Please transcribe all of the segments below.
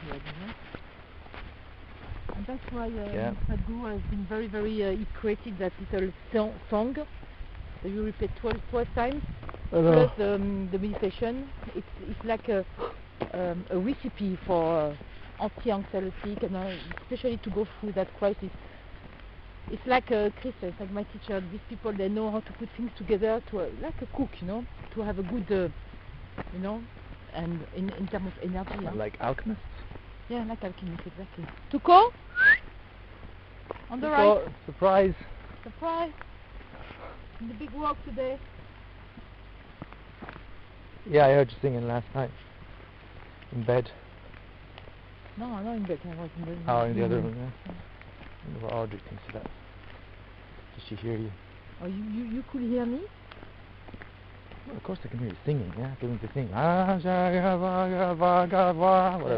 period, you know. And that's why Sadhguru has been he created that little song that you repeat 12 times, plus the meditation. It's like a recipe for anti-anxiety, and especially to go through that crisis. It's like Chris, it's like my teacher. These people, they know how to put things together to like a cook, you know, to have a good, you know, and in terms of energy. Like alchemists? Yeah, like alchemists, exactly. Tuko? On the right. Surprise. Surprise. In the big walk today. Yeah, I heard you singing last night. In bed. No, not in bed. I was in the in the other room, yeah. I wonder what Audrey thinks of that. Does she hear you? Oh, you could hear me? Well, of course I can hear you singing, yeah. Doing the thing. Whatever.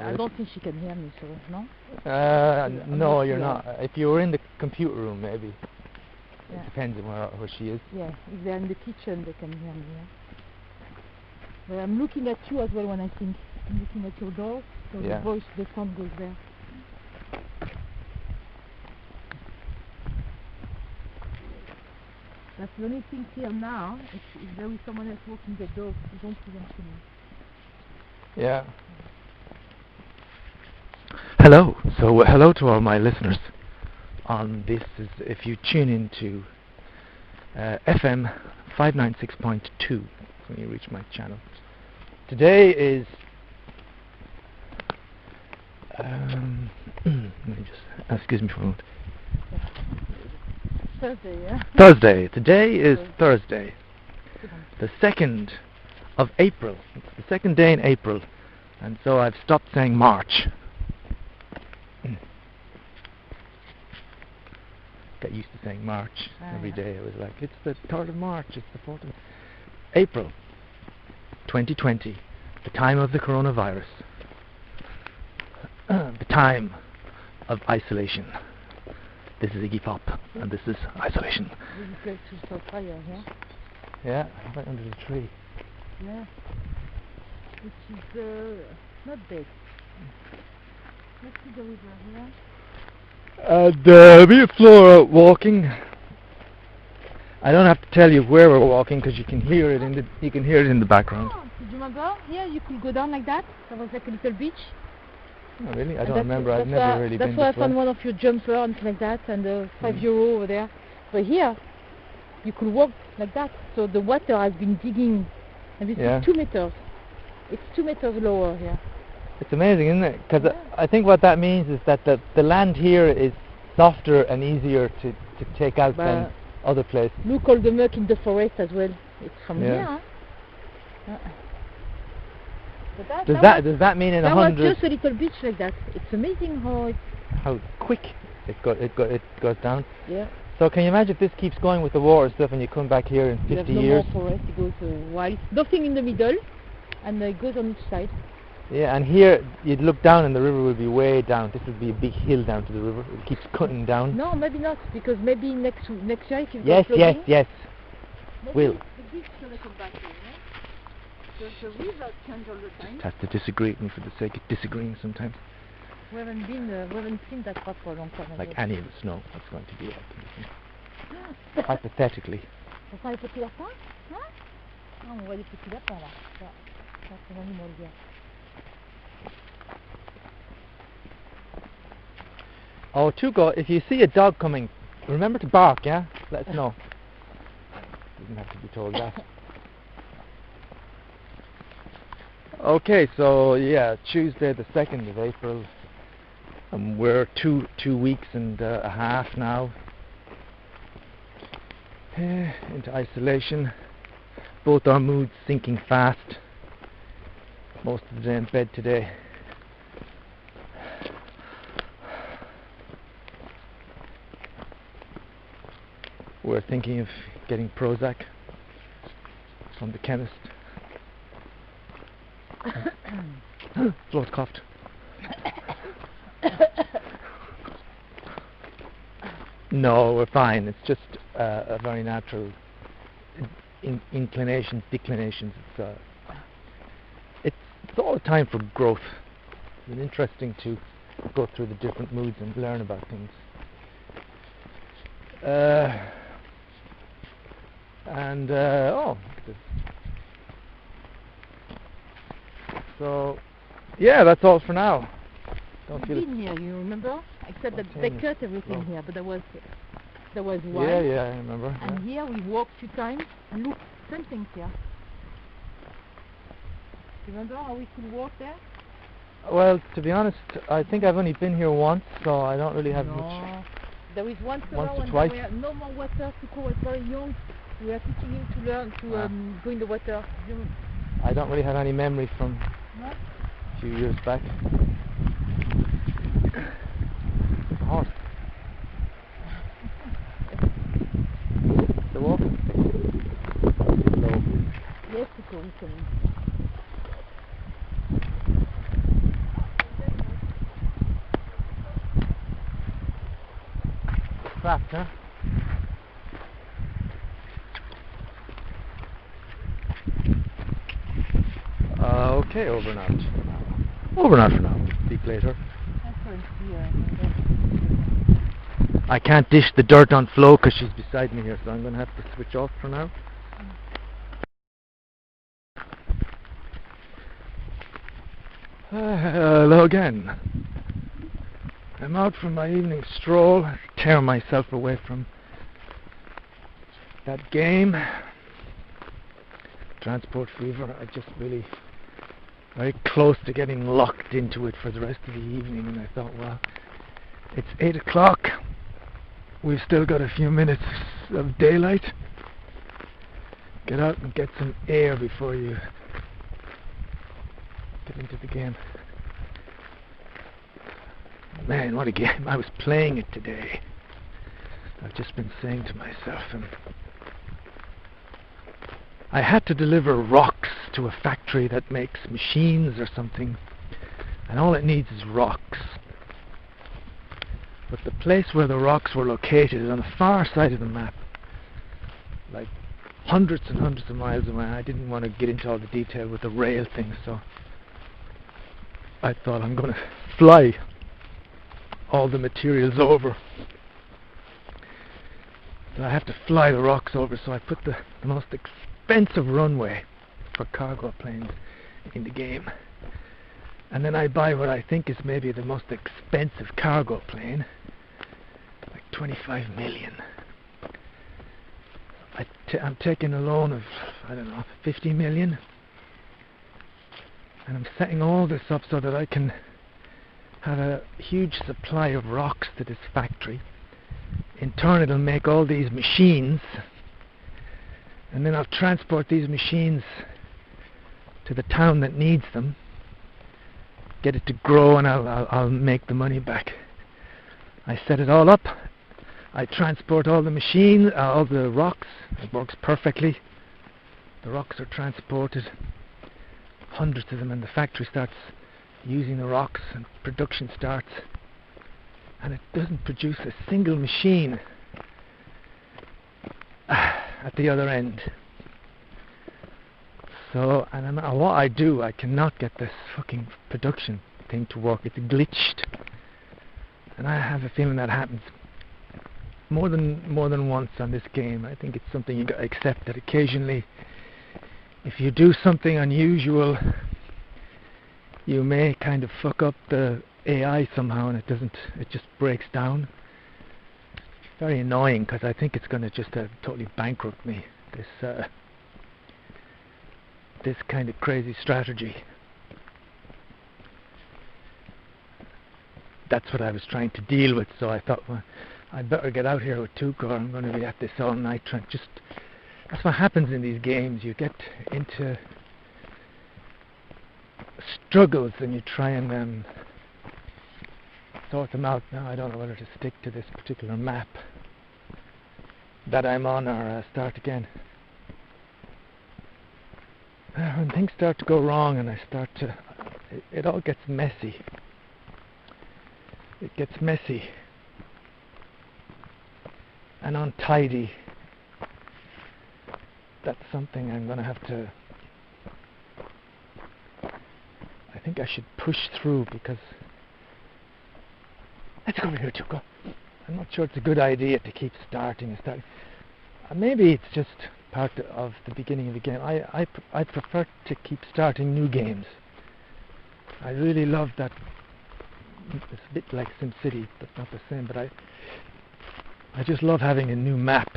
I don't think she can hear me, so no? No, you're not. If you were in the computer room, maybe. Yeah. It depends on where she is. Yeah, if they're in the kitchen, they can hear me, yeah. But I'm looking at you as well when I sing. I'm looking at your door, so the voice, the sound goes there. That's the only thing here now, if there is someone else walking the dog, you don't see them singing. Yeah. Hello. So hello to all my listeners. This is if you tune into FM 596.2 when you reach my channel. Today is let me just excuse me for a moment. Thursday, yeah. Thursday. Today is Thursday, the 2nd of April. It's the second day in April, and so I've stopped saying March. Got used to saying March every day. I was like, it's the 3rd of March, it's the 4th of April 2020, the time of the coronavirus, the time of isolation. This is Iggy Pop, and this is Isolation. Really great to start fire, yeah? Yeah, right under the tree. Yeah, which is not bad. Let's see the river, yeah? And me and Flora walking. I don't have to tell you where we're walking because you can hear it in the background. Oh, did you remember? Yeah, you could go down like that. There was like a little beach. Oh, really? I don't remember. I've never really been. That's why I found one of your jumper and things like that, and €5 over there. But here, you could walk like that. So the water has been digging, and this is 2 meters. It's 2 meters lower here. It's amazing, isn't it? Because I think what that means is that the land here is softer and easier to take out than other places. Look, all the muck in the forest as well. It's from here. Does that mean in 100? That was just a little beach like that. It's amazing how quick it goes down. Yeah. So can you imagine if this keeps going with the water stuff and you come back here in 50 years? No more forest. It goes wild. Nothing in the middle, and it goes on each side. Yeah, and here you'd look down and the river would be way down. This would be a big hill down to the river. It keeps cutting down. No, maybe not, because maybe next year if you've got flooding. Yes. Will. The beach is going to come back here, yeah? The river changes all the time. Just have to disagree with me for the sake of disagreeing sometimes. We haven't seen that part for a long time. Like any of us know what's going to be hypothetically. On voit les petits lapins? Hein? Ah, on voit les petits lapins là. Ça, c'est l'animal bien. Oh, Tuko, if you see a dog coming, remember to bark, yeah? Let us know. You didn't have to be told that. Okay, so yeah, Tuesday the 2nd of April. We're two weeks and a half now into isolation. Both our moods sinking fast. Most of the day in bed today. We're thinking of getting Prozac from the chemist. Flo's coughed. No, we're fine. It's just a very natural inclinations, declinations. It's all the time for growth. been interesting to go through the different moods and learn about things. So yeah, that's all for now. Don't feel been here, you remember? Except that they cut everything here, but there was wine. Yeah, I remember. And here we walked a few times and look, same things here. Remember how we could walk there? Well, to be honest, I think I've only been here once, so I don't really have much. There is one or when twice. there were no more water. Suko was very young. We are teaching him to learn to go in the water. I don't really have any memory from a few years back. Horse. The walk? Slow. Yes, Suko, we can. Trapped, huh? Okay, over and out. Over and out for now. Speak later. I can't dish the dirt on Flo because she's beside me here, so I'm going to have to switch off for now. Hello again. I'm out for my evening stroll. I tear myself away from that game. Transport fever. I just really very close to getting locked into it for the rest of the evening, and I thought, well, it's 8 o'clock. We've still got a few minutes of daylight. Get out and get some air before you get into the game. Man, what a game. I was playing it today. I've just been saying to myself, I had to deliver rocks to a factory that makes machines or something, and all it needs is rocks. But the place where the rocks were located is on the far side of the map, like hundreds and hundreds of miles away. I didn't want to get into all the detail with the rail thing, so I thought I'm going to fly all the materials over. So I have to fly the rocks over, so I put the most expensive runway for cargo planes in the game. And then I buy what I think is maybe the most expensive cargo plane, like 25 million. I'm taking a loan of, I don't know, 50 million. And I'm setting all this up so that I can have a huge supply of rocks to this factory. In turn, it'll make all these machines, and then I'll transport these machines to the town that needs them, get it to grow, and I'll make the money back. I set it all up. I transport all the machines, all the rocks. It works perfectly. The rocks are transported, hundreds of them, and the factory starts using the rocks, and production starts, and it doesn't produce a single machine at the other end. So, and no matter what I do, I cannot get this fucking production thing to work. It's glitched, and I have a feeling that happens more than once on this game. I think it's something you got to accept, that occasionally, if you do something unusual, you may kind of fuck up the AI somehow, and it just breaks down. Very annoying, because I think it's going to just totally bankrupt me, this kind of crazy strategy. That's what I was trying to deal with, so I thought, well, I'd better get out here with Tuco. I'm going to be at this all night trying that's what happens in these games. You get into struggles and you try and sort them out. Now I don't know whether to stick to this particular map that I'm on or start again. When things start to go wrong and it all gets messy. It gets messy and untidy. That's something I'm going to have to, I think think I should push through because... Let's go over here, Tuco. I'm not sure it's a good idea to keep starting and starting. Maybe it's just part of the beginning of the game. I prefer to keep starting new games. I really love that. It's a bit like SimCity, but not the same. But I just love having a new map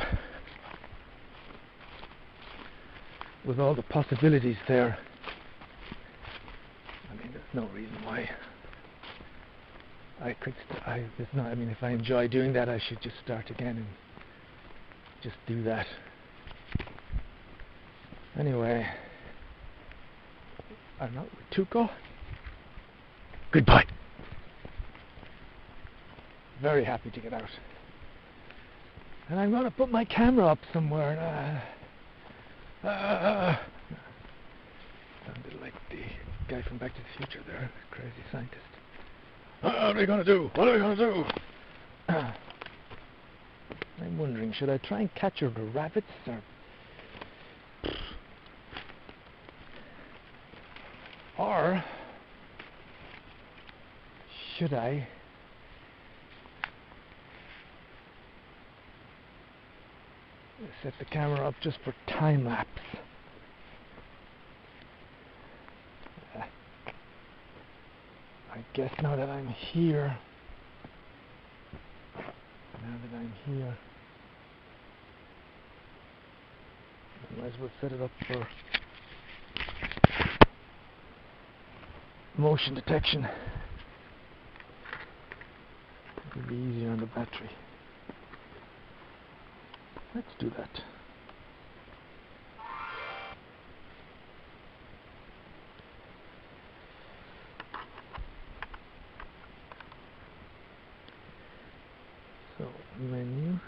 with all the possibilities there. I mean, there's no reason why I could. There's not. I mean, if I enjoy doing that, I should just start again and just do that. Anyway, I'm out with Tuco. Goodbye. Very happy to get out. And I'm going to put my camera up somewhere. Sounded like the guy from Back to the Future there, crazy scientist. What are we going to do? What are we going to do? I'm wondering, should I try and capture the rabbits or should I set the camera up just for time lapse? I guess now that I'm here, I might as well set it up for motion detection. It'll be easier on the battery. Let's do that. So, menu.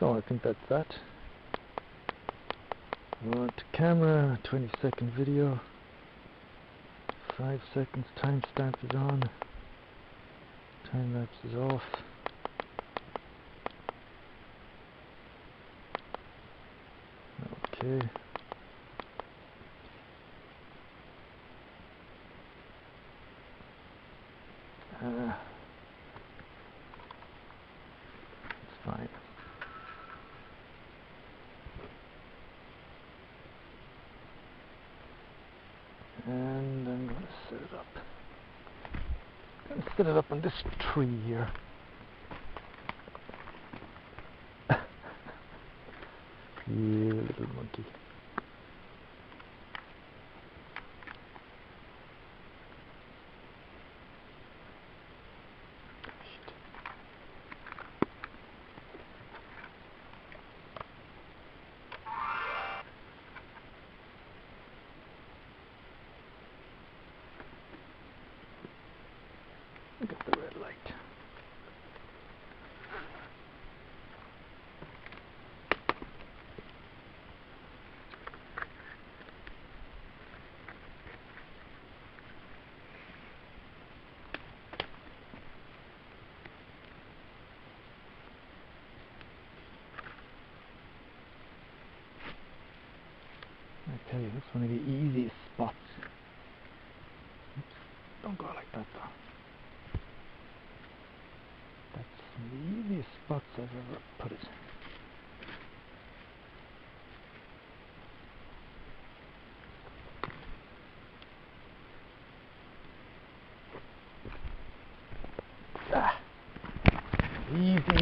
So I think that's that. Want camera, 20-second video, 5 seconds, timestamp is on, time lapse is off. Okay. It's fine. And I'm going to set it up. I'm going to set it up on this tree here. You little monkey. Look at the red light. I tell you, that's one of the easiest spots. Oops, don't go like that though. That's one of the easiest spots I've ever put it. Easy.